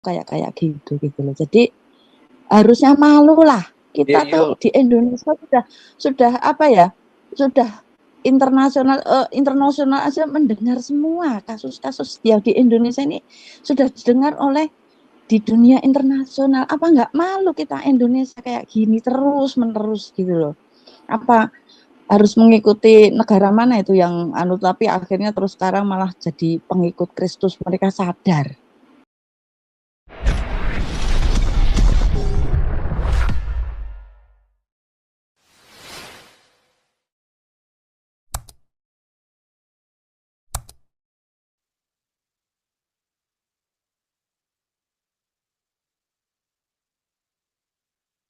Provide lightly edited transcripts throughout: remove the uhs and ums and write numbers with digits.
kayak gitu loh. Jadi harusnya malu lah kita tuh di Indonesia sudah apa ya, sudah internasional aja mendengar semua kasus-kasus yang di Indonesia ini sudah didengar oleh di dunia internasional. Apa nggak malu kita Indonesia kayak gini terus menerus gitu loh? Apa harus mengikuti negara mana itu yang tapi akhirnya terus sekarang malah jadi pengikut Kristus, mereka sadar.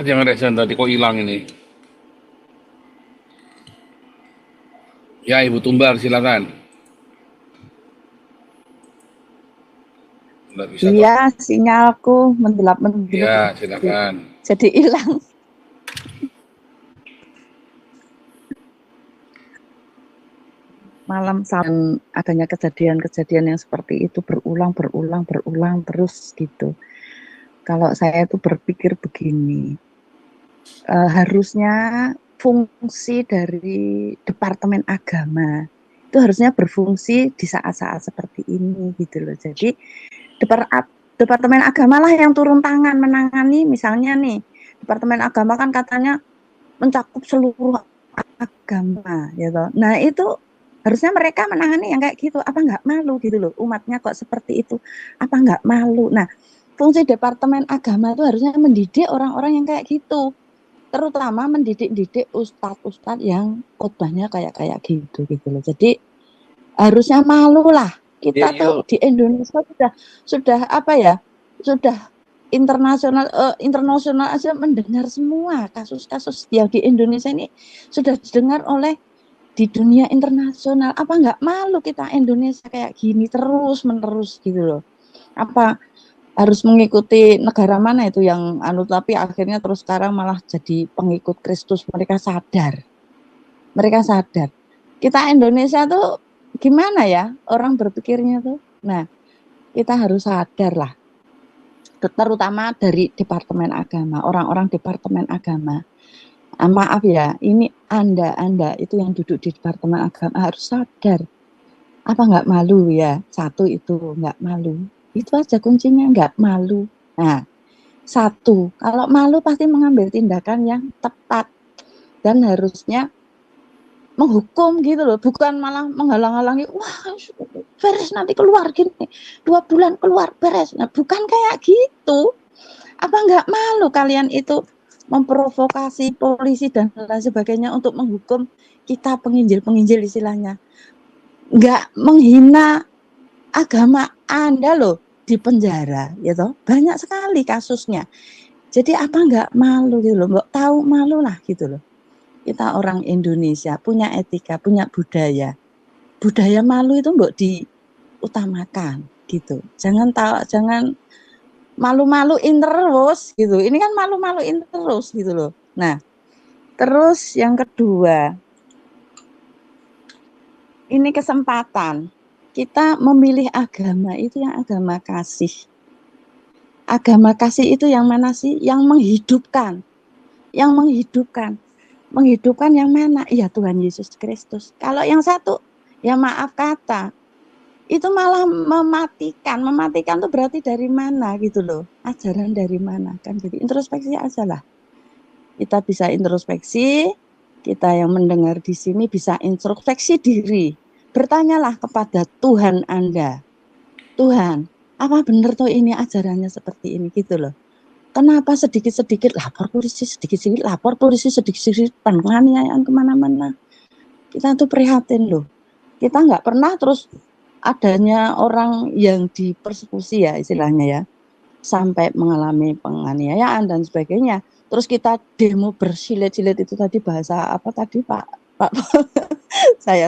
Jangan resen tadi kok hilang ini. Ya Ibu Tumbar silakan. Iya, sinyalku mendelap-mendelap. Ya silakan. Jadi hilang. Malam saat adanya kejadian-kejadian yang seperti itu berulang terus gitu. Kalau saya itu berpikir begini, harusnya fungsi dari Departemen Agama itu harusnya berfungsi di saat-saat seperti ini gitu loh. Jadi Departemen Agama lah yang turun tangan menangani, misalnya nih Departemen Agama kan katanya mencakup seluruh agama gitu. Nah itu harusnya mereka menangani yang kayak gitu. Apa nggak malu gitu loh, umatnya kok seperti itu, apa nggak malu. Nah fungsi Departemen Agama itu harusnya mendidik orang-orang yang kayak gitu, terutama mendidik ustadz-ustadz yang khotbahnya kayak gitu loh. Jadi harusnya malu lah kita tuh di Indonesia sudah apa ya, sudah internasional aja mendengar semua kasus-kasus yang di Indonesia ini sudah didengar oleh di dunia internasional. Apa nggak malu kita Indonesia kayak gini terus menerus gitu loh? Apa harus mengikuti negara mana itu yang tapi akhirnya terus sekarang malah jadi pengikut Kristus, mereka sadar. Kita Indonesia tuh gimana ya orang berpikirnya tuh. Nah, kita harus sadar lah, terutama dari Departemen Agama, orang-orang Departemen Agama. Maaf ya, ini Anda itu yang duduk di Departemen Agama harus sadar. Apa nggak malu ya? Satu itu nggak malu. Itu aja kuncinya, nggak malu. Nah, satu, kalau malu pasti mengambil tindakan yang tepat dan harusnya menghukum gitu loh, bukan malah menghalang-halangi. Wah, beres nanti keluar gini, 2 bulan keluar beres. Nah, bukan kayak gitu. Apa nggak malu kalian itu memprovokasi polisi dan lain sebagainya untuk menghukum kita penginjil istilahnya? Nggak menghina agama Anda loh di penjara, gitu. Banyak sekali kasusnya. Jadi apa nggak malu gitu loh, nggak tahu malu lah gitu loh. Kita orang Indonesia punya etika, punya budaya. Budaya malu itu mbok diutamakan gitu. Jangan malu-maluin terus gitu. Ini kan malu-maluin terus gitu loh. Nah, terus yang kedua, ini kesempatan kita memilih agama itu yang agama kasih. Agama kasih itu yang mana sih? Yang menghidupkan. Menghidupkan yang mana? Ya Tuhan Yesus Kristus. Kalau yang satu, ya maaf kata, itu malah mematikan. Mematikan itu berarti dari mana gitu loh. Ajaran dari mana kan. Jadi introspeksi aja lah. Kita bisa introspeksi, kita yang mendengar di sini bisa introspeksi diri. Bertanyalah kepada Tuhan Anda. Tuhan, apa benar tuh ini ajarannya seperti ini gitu loh. Kenapa sedikit-sedikit lapor polisi, sedikit-sedikit lapor polisi, sedikit-sedikit penganiayaan kemana-mana. Kita tuh prihatin loh. Kita nggak pernah terus adanya orang yang dipersekusi ya istilahnya ya, sampai mengalami penganiayaan dan sebagainya. Terus kita demo bersilet-silet itu tadi bahasa apa tadi Pak saya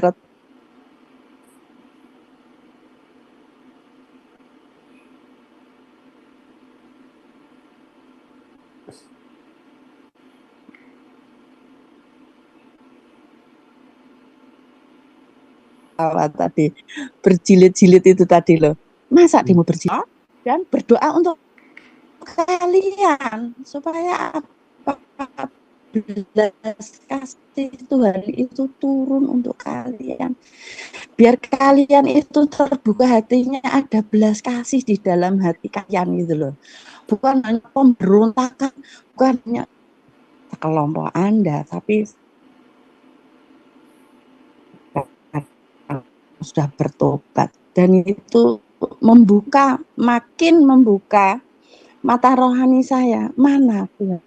tadi berjilid-jilid itu tadi loh. Masa demo berjilid dan berdoa untuk kalian supaya apa, belas kasih Tuhan itu turun untuk kalian, biar kalian itu terbuka hatinya, ada belas kasih di dalam hati kalian gitu loh, bukan hanya pemberontakan, bukan hanya kelompok Anda, tapi sudah bertobat, dan itu makin membuka mata rohani saya, mana Tuhan.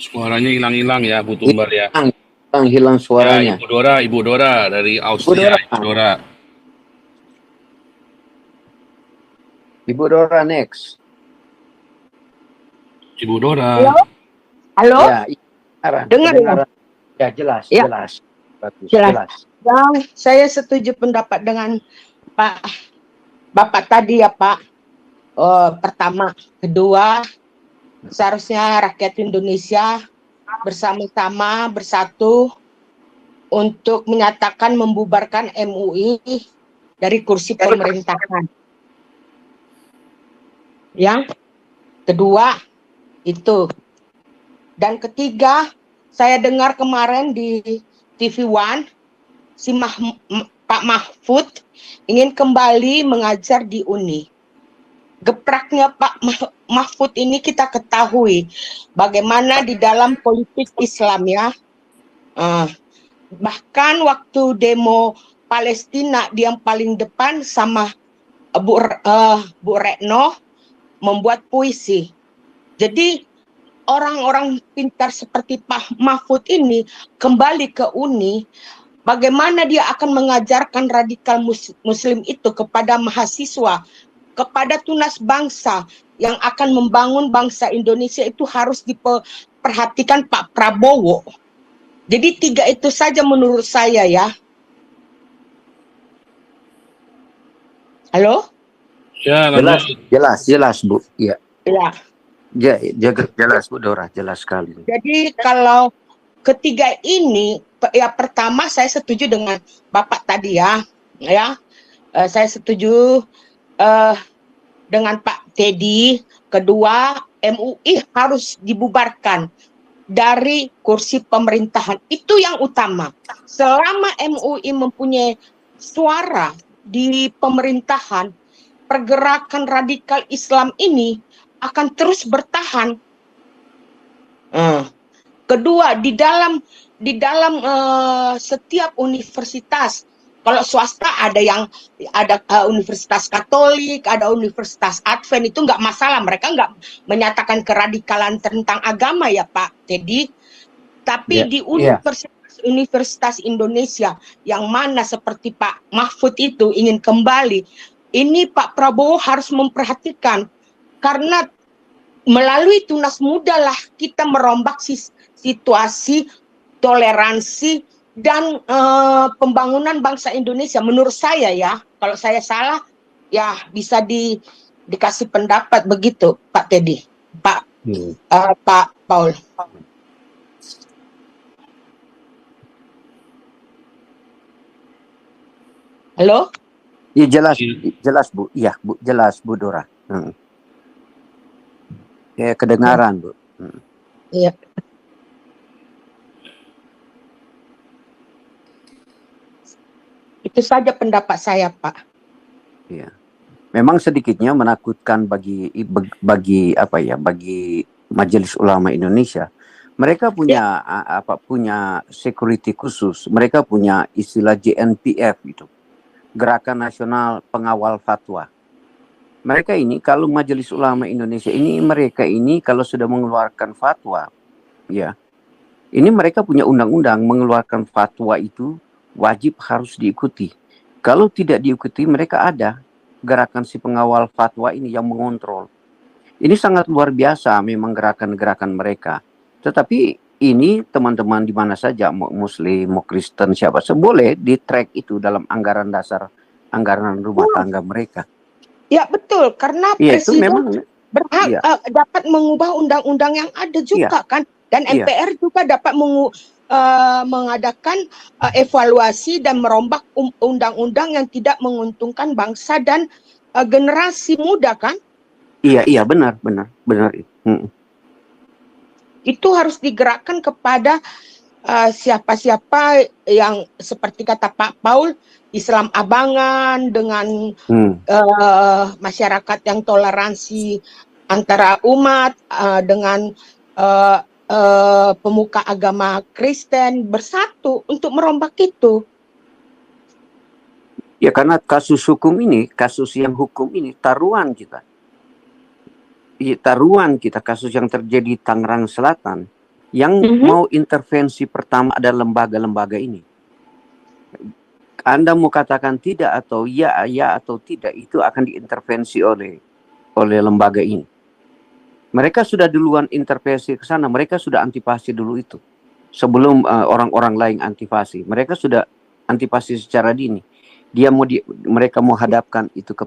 Suaranya hilang-hilang ya, Bu Tumbar ya. Hilang Ya, suaranya. Ibu Dora dari Austria. Ibu Dora next. Ibu Dora. Halo? Ya, dengar ya? Ya, jelas, Ya. jelas. Bagus, Jelas. Dan saya setuju pendapat dengan Bapak tadi ya Pak. Pertama, kedua, seharusnya rakyat Indonesia bersama-sama bersatu untuk menyatakan membubarkan MUI dari kursi pemerintahan. Ya, kedua itu. Dan ketiga, saya dengar kemarin di TV One, si Pak Mahfud ingin kembali mengajar di UNI. Gepraknya Pak Mahfud ini kita ketahui bagaimana di dalam politik Islam ya. Bahkan waktu demo Palestina dia yang paling depan sama Bu Retno membuat puisi. Jadi orang-orang pintar seperti Pak Mahfud ini kembali ke UNI, bagaimana dia akan mengajarkan radikal muslim itu kepada mahasiswa, kepada tunas bangsa yang akan membangun bangsa Indonesia, itu harus diperhatikan Pak Prabowo. Jadi 3 itu saja menurut saya ya. Halo? Ya, Jelas Bu. Ya. Ya. Jelas Bu Dora, jelas sekali. Jadi kalau ketiga ini, ya pertama saya setuju dengan Bapak tadi ya. Saya setuju dengan Pak Teddy. Kedua, MUI harus dibubarkan dari kursi pemerintahan. Itu yang utama. Selama MUI mempunyai suara di pemerintahan, pergerakan radikal Islam ini akan terus bertahan. Kedua, di dalam setiap universitas, kalau swasta ada Universitas Katolik, ada Universitas Advent, itu nggak masalah, mereka nggak menyatakan keradikalan tentang agama ya Pak Teddy. Tapi di Universitas Indonesia yang mana seperti Pak Mahfud itu ingin kembali, ini Pak Prabowo harus memperhatikan, karena melalui Tunas Muda lah kita merombak situasi toleransi dan pembangunan bangsa Indonesia. Menurut saya ya, kalau saya salah ya bisa dikasih pendapat begitu Pak Teddy, Pak Paul. Halo? Ya, jelas Bu. Iya Bu, jelas Bu Dora. Ya, kedengaran Bu. Iya. Itu saja pendapat saya Pak. Iya. Memang sedikitnya menakutkan bagi Majelis Ulama Indonesia. Mereka punya punya security khusus. Mereka punya istilah JNPF itu, Gerakan Nasional Pengawal Fatwa. Mereka ini, kalau Majelis Ulama Indonesia ini, mereka ini kalau sudah mengeluarkan fatwa, ya, ini mereka punya undang-undang, mengeluarkan fatwa itu wajib harus diikuti. Kalau tidak diikuti, mereka ada gerakan si pengawal fatwa ini yang mengontrol. Ini sangat luar biasa memang gerakan-gerakan mereka. Tetapi ini teman-teman di mana saja, mau Muslim, mau Kristen, siapa, boleh di track itu dalam anggaran dasar, anggaran rumah tangga mereka. Ya betul, karena Iya, itu presiden memang, berhak iya, dapat mengubah undang-undang yang ada juga kan, dan iya. MPR juga dapat mengadakan evaluasi dan merombak undang-undang yang tidak menguntungkan bangsa dan generasi muda kan. Iya, benar. Itu harus digerakkan kepada siapa-siapa yang seperti kata Pak Paul, Islam abangan dengan masyarakat yang toleransi antara umat dengan pemuka agama Kristen bersatu untuk merombak itu. Ya, karena kasus yang hukum ini taruhan kita. Taruhan kita, kasus yang terjadi di Tangerang Selatan, yang mau intervensi pertama ada lembaga-lembaga ini. Anda mau katakan tidak atau ya atau tidak, itu akan diintervensi oleh lembaga ini. Mereka sudah duluan intervensi ke sana, mereka sudah antipasi dulu itu. Sebelum orang-orang lain antipasi, mereka sudah antipasi secara dini. Mereka mau hadapkan itu ke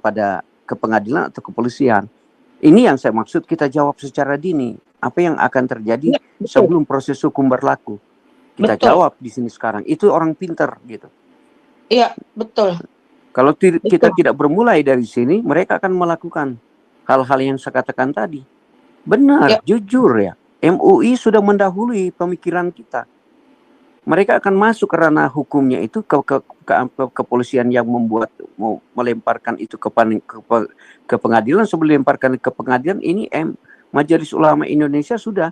pengadilan atau kepolisian. Ini yang saya maksud, kita jawab secara dini. Apa yang akan terjadi sebelum proses hukum berlaku? Kita jawab di sini sekarang. Itu orang pintar gitu. Iya, betul. Kalau kita tidak bermulai dari sini, mereka akan melakukan hal-hal yang saya katakan tadi. Benar, jujur ya. MUI sudah mendahului pemikiran kita. Mereka akan masuk ke ranah hukumnya itu ke kepolisian yang mau melemparkan itu ke pengadilan. Sebelum melemparkan ke pengadilan, ini Majelis Ulama Indonesia sudah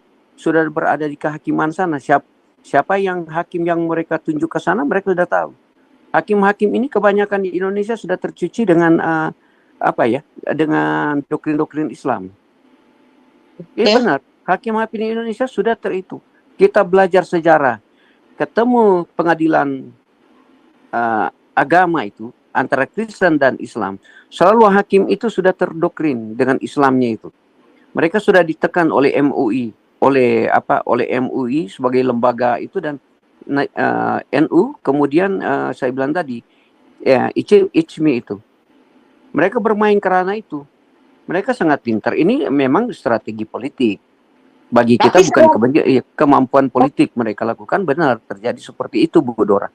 berada di kehakiman sana. Siapa yang hakim yang mereka tunjuk ke sana, mereka sudah tahu. Hakim-hakim ini kebanyakan di Indonesia sudah tercuci dengan dengan doktrin-doktrin Islam. Iya benar, hakim-hakim di Indonesia sudah teritu. Kita belajar sejarah, ketemu pengadilan agama itu antara Kristen dan Islam, selalu hakim itu sudah terdoktrin dengan Islamnya itu. Mereka sudah ditekan oleh MUI, oleh MUI sebagai lembaga itu, dan NU, kemudian saya bilang tadi ICMI itu. Mereka bermain kerana itu. Mereka sangat pintar. Ini memang strategi politik. Bagi kita bukan kemampuan politik mereka lakukan, benar terjadi seperti itu, Bu Dora.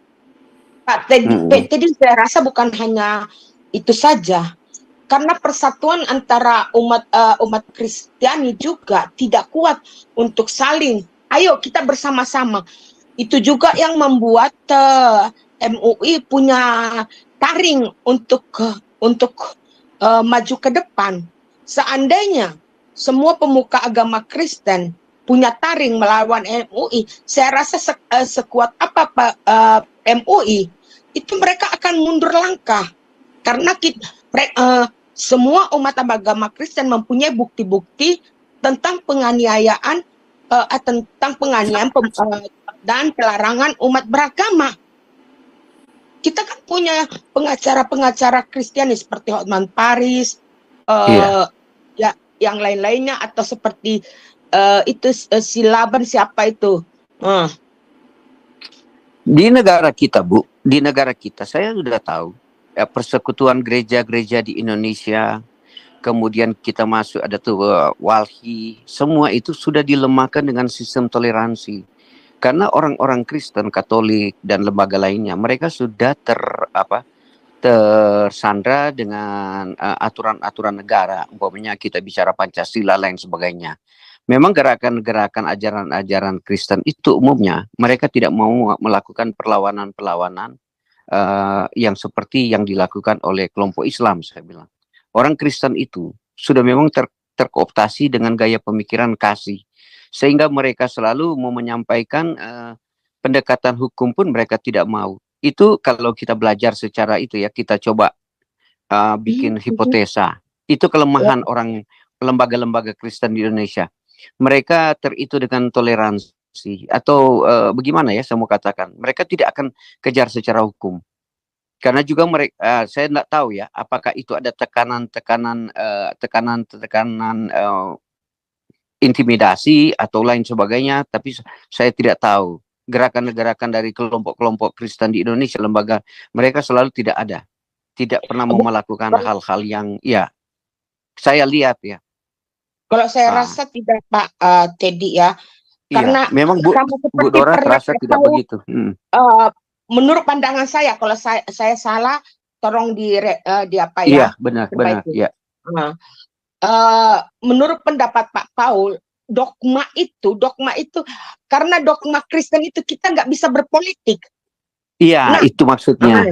Pak, tadi saya rasa bukan hanya itu saja. Karena persatuan antara umat Kristiani juga tidak kuat untuk saling, ayo kita bersama-sama. Itu juga yang membuat MUI punya taring untuk maju ke depan. Seandainya semua pemuka agama Kristen punya taring melawan MUI, saya rasa sekuat apa MUI, itu mereka akan mundur langkah. Karena semua umat agama Kristen mempunyai bukti-bukti tentang penganiayaan dan pelarangan umat beragama. Kita kan punya pengacara-pengacara Kristiani seperti Hotman Paris, yang lain-lainnya, atau seperti Silaban, siapa itu? Di negara kita, Bu, saya sudah tahu persekutuan gereja-gereja di Indonesia, kemudian kita masuk ada tuh Walhi, semua itu sudah dilemahkan dengan sistem toleransi. Karena orang-orang Kristen, Katolik dan lembaga lainnya, mereka sudah tersandra dengan aturan-aturan negara, umpamanya kita bicara Pancasila lain sebagainya. Memang gerakan-gerakan ajaran-ajaran Kristen itu umumnya mereka tidak mau melakukan perlawanan-perlawanan yang seperti yang dilakukan oleh kelompok Islam, saya bilang. Orang Kristen itu sudah memang terkooptasi dengan gaya pemikiran kasih, sehingga mereka selalu mau menyampaikan pendekatan hukum pun mereka tidak mau. Itu kalau kita belajar secara itu ya, kita coba bikin hipotesa. Itu kelemahan orang lembaga-lembaga Kristen di Indonesia. Mereka teritu dengan toleransi atau bagaimana ya saya mau katakan. Mereka tidak akan kejar secara hukum. Karena juga mereka, saya tidak tahu ya, apakah itu ada tekanan intimidasi atau lain sebagainya, tapi saya tidak tahu. Gerakan-gerakan dari kelompok-kelompok Kristen di Indonesia, lembaga mereka selalu tidak pernah melakukan hal-hal yang ya saya lihat ya. Kalau saya rasa tidak, Pak Teddy ya, karena iya, memang Bu Dora terasa tidak begitu. Menurut pandangan saya, kalau saya salah, tolong di apa ya? Iya, benar, ya. Menurut pendapat Pak Paul, dogma itu karena dogma Kristen itu kita nggak bisa berpolitik. Iya, itu maksudnya.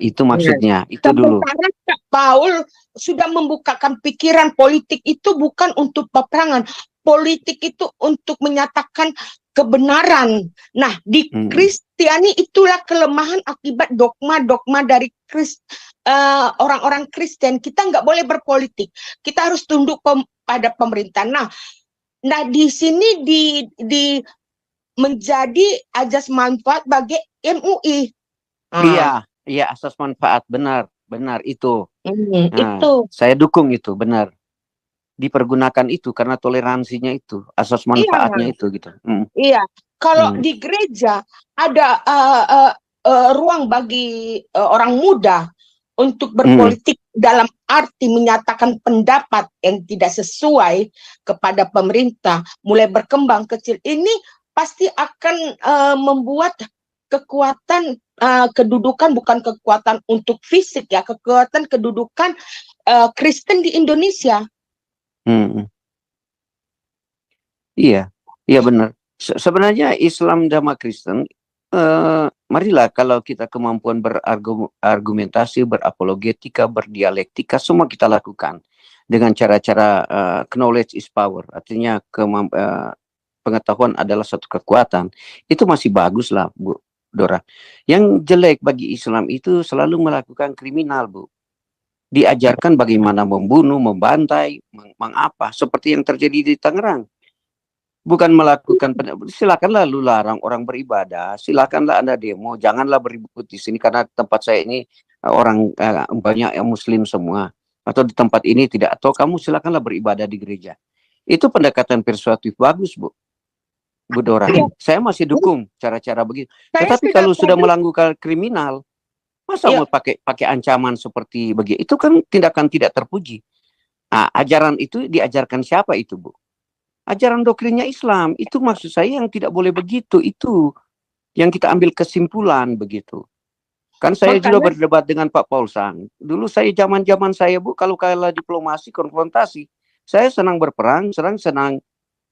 Itu maksudnya. Itu dulu. Sementara Pak Paul sudah membukakan pikiran politik itu bukan untuk peperangan. Politik itu untuk menyatakan kebenaran. Nah, di Kristiani itulah kelemahan akibat dogma-dogma dari orang-orang Kristen. Kita nggak boleh berpolitik. Kita harus tunduk pada pemerintah. Nah, di sini menjadi asas manfaat bagi MUI. Iya, asas manfaat, benar itu. Itu. Saya dukung itu, benar. Dipergunakan itu karena toleransinya itu, asas manfaatnya itu gitu. Iya, kalau di gereja ada ruang bagi orang muda untuk berpolitik dalam arti menyatakan pendapat yang tidak sesuai kepada pemerintah, mulai berkembang kecil ini pasti akan membuat kekuatan kedudukan, bukan kekuatan untuk fisik ya, kekuatan kedudukan Kristen di Indonesia. Iya benar. Sebenarnya Islam dan Kristen, marilah kalau kita kemampuan berargumentasi, berapologetika, berdialektika, semua kita lakukan dengan cara-cara knowledge is power, artinya pengetahuan adalah satu kekuatan. Itu masih bagus lah, Bu Dora. Yang jelek bagi Islam itu selalu melakukan kriminal, Bu. Diajarkan bagaimana membunuh, membantai, mengapa, seperti yang terjadi di Tangerang. Bukan melakukan, silakanlah lu larang orang beribadah, silakanlah Anda demo, janganlah beribut di sini karena tempat saya ini orang banyak yang Muslim semua, atau di tempat ini tidak, atau kamu silakanlah beribadah di gereja. Itu pendekatan persuasif bagus, Bu Dora. Saya masih dukung cara-cara begitu. Tetapi kalau sudah melakukan kriminal, masa mau pakai ancaman seperti begitu? Itu kan tindakan tidak terpuji. Ajaran itu diajarkan siapa itu, Bu? Ajaran doktrinnya Islam. Itu maksud saya yang tidak boleh begitu. Itu yang kita ambil kesimpulan begitu. Kan saya juga berdebat dengan Pak Paul Sang. Dulu saya zaman saya, Bu, kalau kalah diplomasi, konfrontasi, saya senang berperang, senang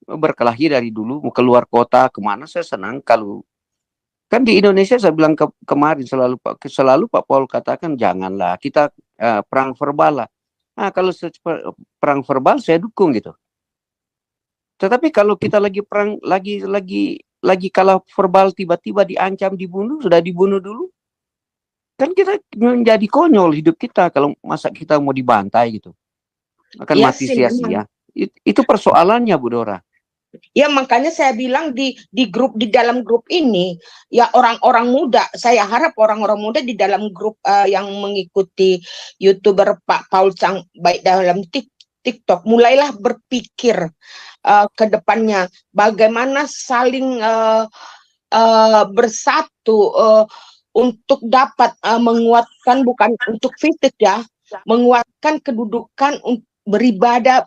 berkelahi dari dulu, mau keluar kota kemana saya senang. Kalau kan di Indonesia saya bilang kemarin selalu Pak Paul katakan janganlah kita perang verbal lah. Kalau perang verbal saya dukung gitu. Tetapi kalau kita lagi perang, lagi kalah verbal, tiba-tiba diancam, dibunuh, sudah dibunuh dulu, kan kita menjadi konyol hidup kita kalau masa kita mau dibantai gitu, akan mati sia-sia. Itu persoalannya, Bu Dora. Ya makanya saya bilang di dalam grup ini ya orang-orang muda, saya harap orang-orang muda di dalam grup yang mengikuti YouTuber Pak Paul Sang baik dalam TikTok mulailah berpikir ke depannya bagaimana saling bersatu untuk dapat menguatkan, bukan untuk fisik ya, menguatkan kedudukan beribadah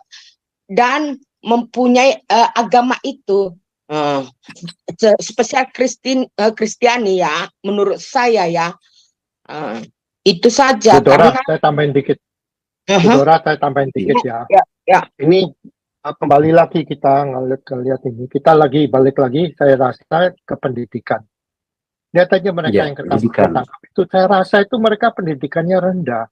dan mempunyai agama itu, spesial Kristiani ya, menurut saya ya, itu saja. Bu Dora, saya tambahin dikit. Bu Dora, saya tambahin dikit ya. Ini kembali lagi kita ngeliat ini, kita lagi balik lagi, saya rasa ke pendidikan. Lihat aja mereka yang ketangkap itu, saya rasa itu mereka pendidikannya rendah.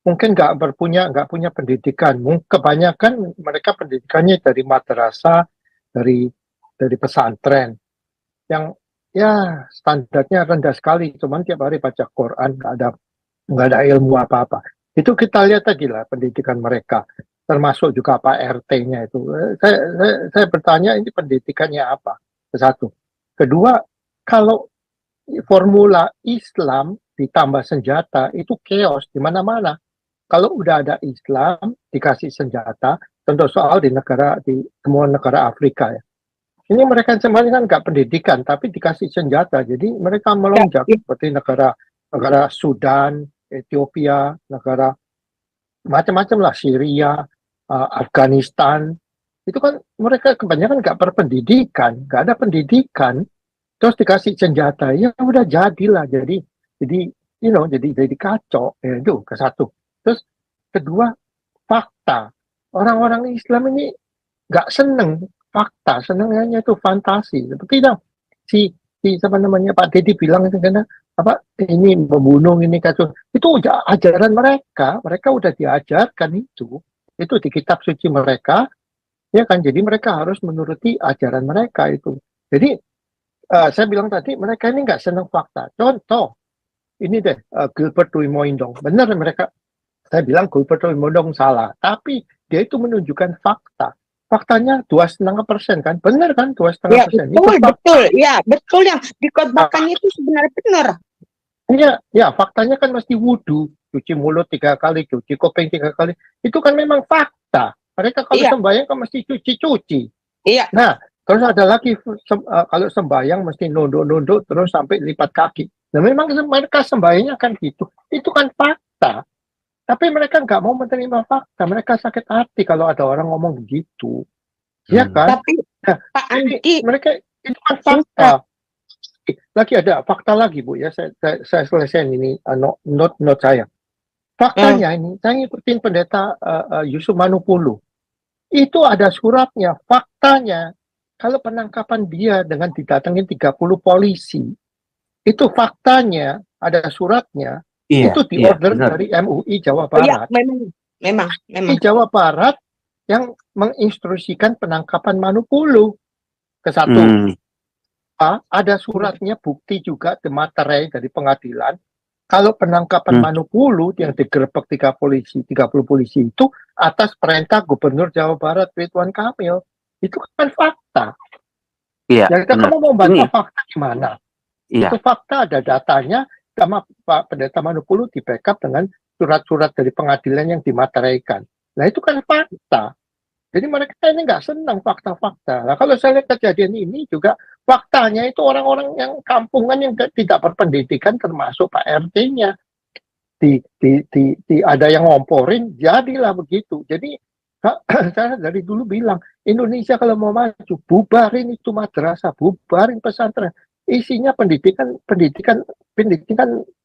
Mungkin nggak punya pendidikan. Kebanyakan mereka pendidikannya dari madrasah, dari pesantren, yang ya standarnya rendah sekali. Cuman tiap hari baca Quran, nggak ada ilmu apa-apa. Itu kita lihat lagi lah pendidikan mereka, termasuk juga Pak RT-nya itu. Saya bertanya ini pendidikannya apa? Satu. Kedua, kalau formula Islam ditambah senjata, itu chaos di mana-mana. Kalau udah ada Islam dikasih senjata, contoh soal di semua negara Afrika ya. Ini mereka semuanya kan nggak pendidikan, tapi dikasih senjata, jadi mereka melonjak seperti negara Sudan, Ethiopia, negara macam-macam lah, Syria, Afghanistan. Itu kan mereka kebanyakan nggak berpendidikan, nggak ada pendidikan, terus dikasih senjata, ya udah jadilah, jadi jadi kacau, ya itu ke satu. Terus kedua, fakta. Orang-orang Islam ini nggak seneng fakta, senengnya itu fantasi. Seperti yang si siapa namanya Pak Deddy bilang itu karena apa ini membunuh ini kacau. Itu ajaran mereka udah diajarkan itu di kitab suci mereka, ya kan. Jadi mereka harus menuruti ajaran mereka itu. Jadi saya bilang tadi mereka ini nggak seneng fakta. Contoh ini deh, Gilbert Duimoindong. Benar mereka. Saya bilang Gilbert Duimoindong salah, tapi dia itu menunjukkan fakta. Faktanya 2,5% kan, benar kan 2,5%. Ya, betul yang dikotbahkannya itu sebenarnya benar. Ya, faktanya kan mesti wudhu, cuci mulut 3 kali, cuci kuping 3 kali. Itu kan memang fakta. Mereka kalau sembahyang kan mesti cuci-cuci. Iya. Nah, terus ada lagi kalau sembahyang mesti nunduk-nunduk terus sampai lipat kaki. Nah, memang mereka sembahyangnya kan gitu. Itu kan fakta. Tapi mereka nggak mau menerima fakta. Mereka sakit hati kalau ada orang ngomong begitu. Ya kan? Tapi Pak Andi, mereka itu kan fakta. Lagi ada fakta lagi, Bu. Ya, saya selesaiin ini note saya. Faktanya ini, saya ngikutin pendeta Yusuf Manupulu. Itu ada suratnya. Faktanya, kalau penangkapan dia dengan didatengin 30 polisi, itu faktanya, ada suratnya. Itu diorder dari MUI Jawa Barat. Iya, memang. Di Jawa Barat yang menginstruksikan penangkapan Manupulu. Ke satu. Ada suratnya, bukti juga di materai dari pengadilan. Kalau penangkapan Manupulu yang digerebek 30 polisi itu atas perintah Gubernur Jawa Barat Ridwan Kamil. Itu kan fakta. Iya. Jadi kamu mau bantah fakta gimana? Iya. Itu fakta, ada datanya. Sama Pak Pendeta Manupulu di backup dengan surat-surat dari pengadilan yang dimateraikan. Nah itu kan fakta. Jadi mereka ini nggak senang fakta-fakta. Nah kalau saya lihat kejadian ini juga faktanya itu orang-orang yang kampungan yang tidak berpendidikan termasuk Pak RT-nya. Ada yang ngomporin, jadilah begitu. Jadi saya dari dulu bilang, Indonesia kalau mau maju, bubarin itu madrasah, bubarin pesantren. Isinya pendidikan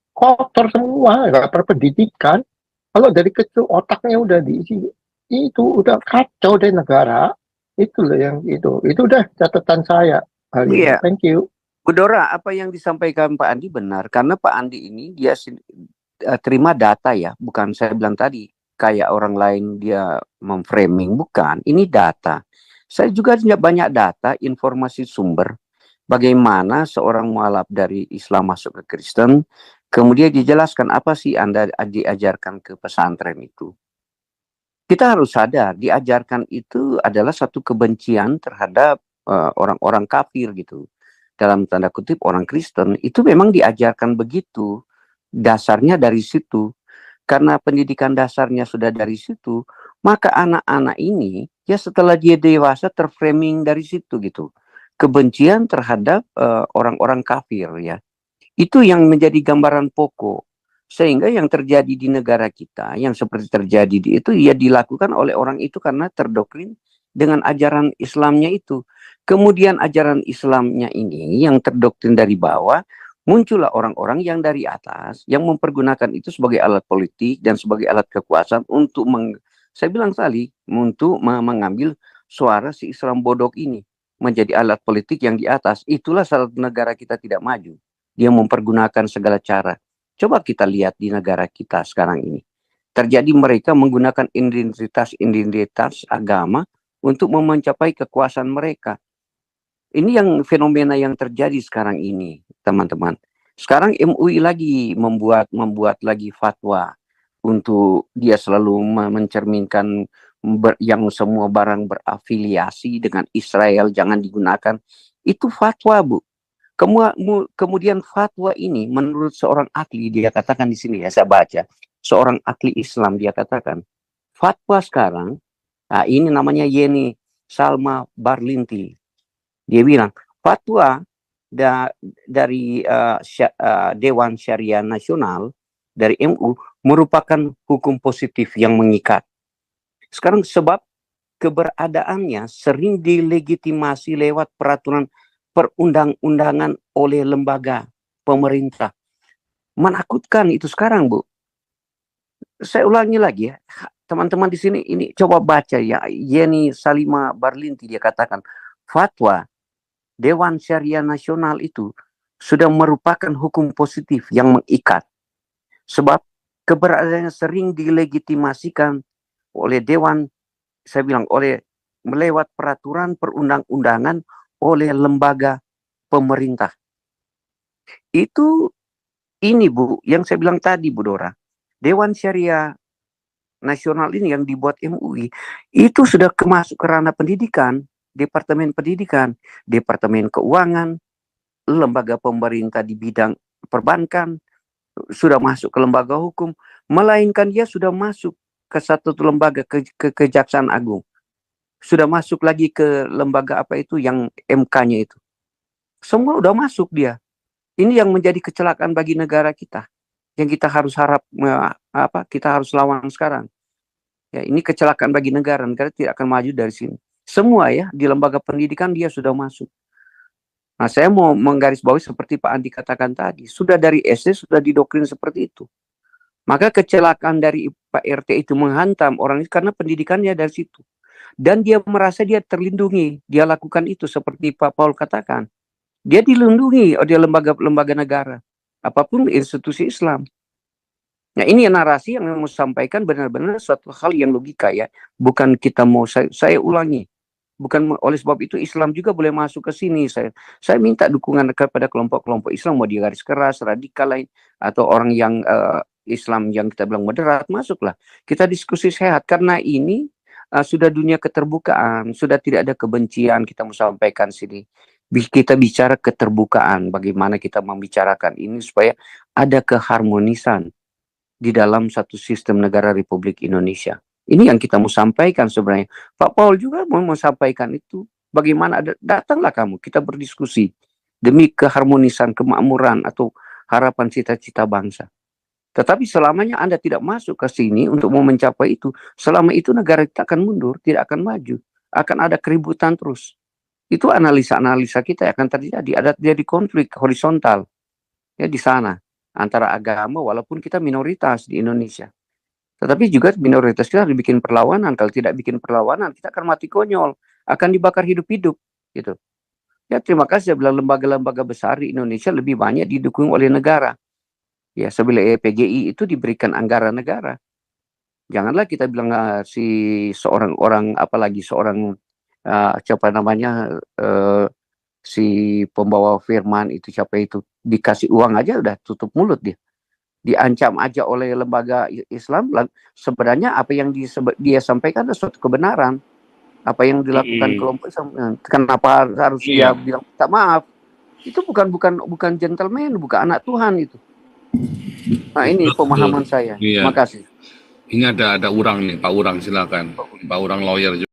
kotor semua, nggak berpendidikan. Kalau dari kecil otaknya udah diisi, itu udah kacau deh negara. Itu loh yang itu udah catatan saya. Iya. Thank you. Bu Dora, apa yang disampaikan Pak Andi benar, karena Pak Andi ini dia terima data ya, bukan saya bilang tadi kayak orang lain dia memframing, bukan. Ini data. Saya juga punya banyak data, informasi sumber. Bagaimana seorang mualaf dari Islam masuk ke Kristen, kemudian dijelaskan apa sih Anda diajarkan ke pesantren itu. Kita harus sadar, diajarkan itu adalah satu kebencian terhadap orang-orang kafir gitu. Dalam tanda kutip orang Kristen, itu memang diajarkan begitu. Dasarnya dari situ. Karena pendidikan dasarnya sudah dari situ, maka anak-anak ini, ya setelah dia dewasa terframing dari situ gitu. Kebencian terhadap orang-orang kafir ya. Itu yang menjadi gambaran pokok. Sehingga yang terjadi di negara kita, yang seperti terjadi di itu, ya dilakukan oleh orang itu karena terdoktrin dengan ajaran Islamnya itu. Kemudian ajaran Islamnya ini yang terdoktrin dari bawah, muncullah orang-orang yang dari atas, yang mempergunakan itu sebagai alat politik dan sebagai alat kekuasaan untuk, saya bilang tadi, untuk mengambil suara si Islam bodoh ini. Menjadi alat politik yang di atas. Itulah salah satu negara kita tidak maju. Dia mempergunakan segala cara. Coba kita lihat di negara kita sekarang ini. Terjadi mereka menggunakan identitas agama untuk mencapai kekuasaan mereka. Ini yang fenomena yang terjadi sekarang ini, teman-teman. Sekarang MUI lagi membuat lagi fatwa untuk dia selalu mencerminkan yang semua barang berafiliasi dengan Israel jangan digunakan. Itu fatwa, Bu. Kemudian fatwa ini menurut seorang ahli, dia katakan di sini ya, saya baca, seorang ahli Islam dia katakan, fatwa sekarang, nah ini namanya Yeni Salma Barlinti. Dia bilang, fatwa dari Dewan Syariah Nasional, dari MU, merupakan hukum positif yang mengikat. Sekarang sebab keberadaannya sering dilegitimasi lewat peraturan perundang-undangan oleh lembaga pemerintah. Menakutkan itu sekarang, Bu. Saya ulangi lagi ya, teman-teman di sini ini coba baca ya, Yeni Salima Barlinti dia katakan, fatwa Dewan Syariah Nasional itu sudah merupakan hukum positif yang mengikat. Sebab keberadaannya sering dilegitimasikan oleh Dewan, saya bilang melewat peraturan perundang-undangan oleh lembaga pemerintah. Ini Bu, yang saya bilang tadi Bu Dora, Dewan Syariah Nasional ini yang dibuat MUI, itu sudah masuk ke ranah pendidikan, Departemen Pendidikan, Departemen Keuangan, lembaga pemerintah di bidang perbankan, sudah masuk ke lembaga hukum, melainkan dia sudah masuk ke satu lembaga Kejaksaan Agung. Sudah masuk lagi ke lembaga apa itu yang MK-nya itu. Semua udah masuk dia. Ini yang menjadi kecelakaan bagi negara kita. Yang kita harus kita harus lawan sekarang. Ya, ini kecelakaan bagi negara. Negara tidak akan maju dari sini. Semua ya, di lembaga pendidikan dia sudah masuk. Nah, saya mau menggarisbawahi seperti Pak Andi katakan tadi. Sudah dari SD sudah didoktrin seperti itu. Maka kecelakaan dari Pak RT itu menghantam orang itu karena pendidikannya dari situ. Dan dia merasa dia terlindungi. Dia lakukan itu seperti Pak Paul katakan. Dia dilindungi oleh lembaga-lembaga negara. Apapun institusi Islam. Nah ini narasi yang mau sampaikan benar-benar suatu hal yang logika ya. Bukan kita mau, saya ulangi. Bukan oleh sebab itu Islam juga boleh masuk ke sini. Saya minta dukungan kepada kelompok-kelompok Islam. Mau dia garis keras, radikal lain. Atau orang yang Islam yang kita bilang moderat. Masuklah. Kita diskusi sehat. Karena ini sudah dunia keterbukaan, sudah tidak ada kebencian kita mau sampaikan sini. Kita bicara keterbukaan, bagaimana kita membicarakan ini supaya ada keharmonisan di dalam satu sistem negara Republik Indonesia. Ini yang kita mau sampaikan sebenarnya. Pak Paul juga mau sampaikan itu. Bagaimana datanglah kamu, kita berdiskusi demi keharmonisan, kemakmuran atau harapan cita-cita bangsa. Tetapi selamanya Anda tidak masuk ke sini untuk mau mencapai itu, selama itu negara kita akan mundur, tidak akan maju. Akan ada keributan terus. Itu analisa-analisa kita akan terjadi. Ada jadi konflik horizontal ya di sana antara agama walaupun kita minoritas di Indonesia. Tetapi juga minoritas kita harus bikin perlawanan. Kalau tidak bikin perlawanan, kita akan mati konyol, akan dibakar hidup-hidup gitu. Ya terima kasih bila lembaga-lembaga besar di Indonesia lebih banyak didukung oleh negara. Ya, sebelum PGI itu diberikan anggaran negara. Janganlah kita bilang seorang orang, apalagi seorang siapa namanya si pembawa firman itu siapa itu dikasih uang aja udah tutup mulut dia. Diancam aja oleh lembaga Islam. Sebenarnya apa yang dia sampaikan adalah suatu kebenaran. Apa yang dilakukan kelompok Islam. Kenapa harus dia bilang tak maaf? Itu bukan gentleman, bukan anak Tuhan itu. Nah ini pemahaman saya. Iya. Terima kasih. Ini ada Urang nih, Pak Urang silakan. Pak Urang lawyer juga.